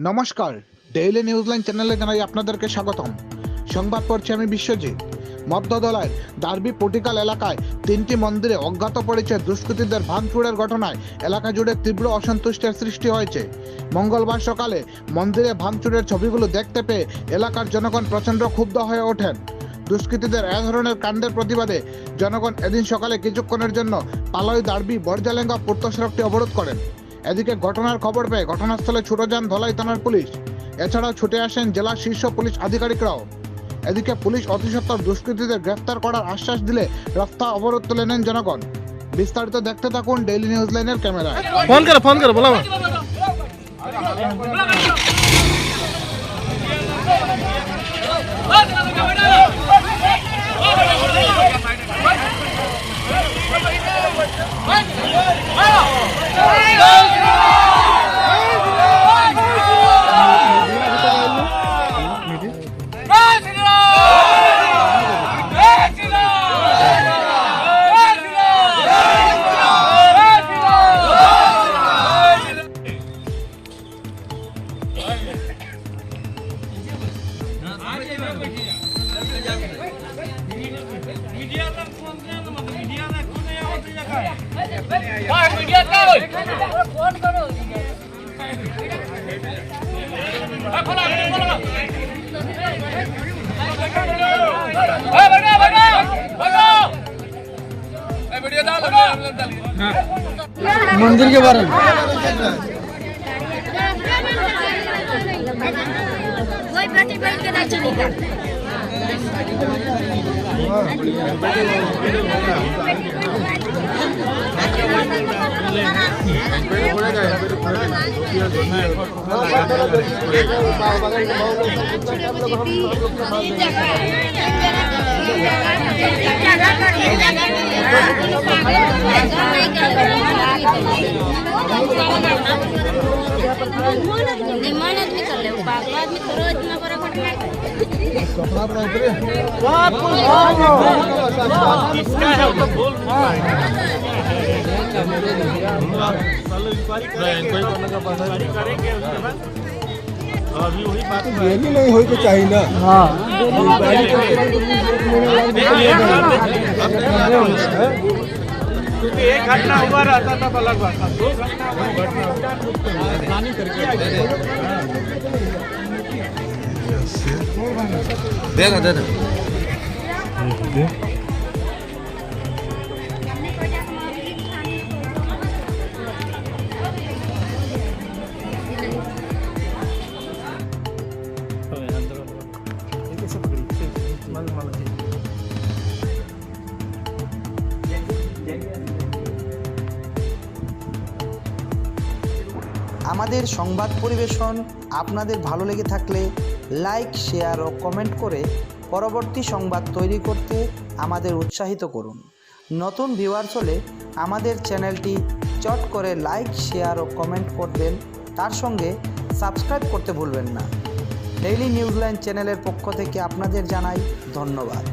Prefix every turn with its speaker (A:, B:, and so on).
A: নমস্কার, ডেইলি নিউজলাইন চ্যানেলে জানাই আপনাদেরকে স্বাগতম। সংবাদ পড়ছি আমি বিশ্বজিৎ। মধ্যদলার দার্বি পটিকাল এলাকায় 3টি মন্দিরে অজ্ঞাত পরিচয় দুষ্কৃতীদের ভাঙচুরের ঘটনায় এলাকা জুড়ে তীব্র অসন্তুষ্টির সৃষ্টি হয়েছে। মঙ্গলবার সকালে মন্দিরে ভাঙচুরের ছবিগুলো দেখতে পেয়ে এলাকার জনগণ প্রচণ্ড ক্ষুব্ধ হয়ে ওঠেন। দুষ্কৃতীদের এ ধরনের কাণ্ডের প্রতিবাদে জনগণ এদিন সকালে কিছুক্ষণের জন্য পালই দার্বি বরজালেঙ্গা পূর্ত সড়কটি অবরোধ করেন। এদিকে ঘটনার খবর পেয়ে ঘটনাস্থলে ছুটে যান ধলাই থানার পুলিশ। এছাড়াও ছুটে আসেন জেলার শীর্ষ পুলিশ আধিকারিকরাও। এদিকে পুলিশ অতি সত্বর দুষ্কৃতীদের গ্রেফতার করার আশ্বাস দিলে রাস্তা অবরোধ তুলে নেন জনগণ। বিস্তারিত দেখতে থাকুন ডেইলি নিউজ লাইনের ক্যামেরায়।
B: ফোন করো বলো। मंदिर के बारे में
C: वही बेटी बैठ के ना चलेगा। मेहनत भी कर ले पागल आदमी तो रोज में बड़ा घटना
B: किसका है वो तो बोल अभी वही बात
D: डेली नहीं हो तो चाहिए ना। हाँ
B: क्योंकि एक घटना हुआ रहता तब अलग बात था, 2 घटना
D: देना
E: আমাদের সংবাদ পরিবেশন আপনাদের ভালো লেগে থাকলে লাইক, শেয়ার ও কমেন্ট করে পরবর্তী সংবাদ তৈরি করতে আমাদের উৎসাহিত করুন। নতুন ভিউয়ার্স হলে আমাদের চ্যানেলটি চট করে লাইক, শেয়ার ও কমেন্ট করবেন। তার সঙ্গে সাবস্ক্রাইব করতে ভুলবেন না। ডেইলি নিউজলাইন চ্যানেলের পক্ষ থেকে আপনাদের জানাই ধন্যবাদ।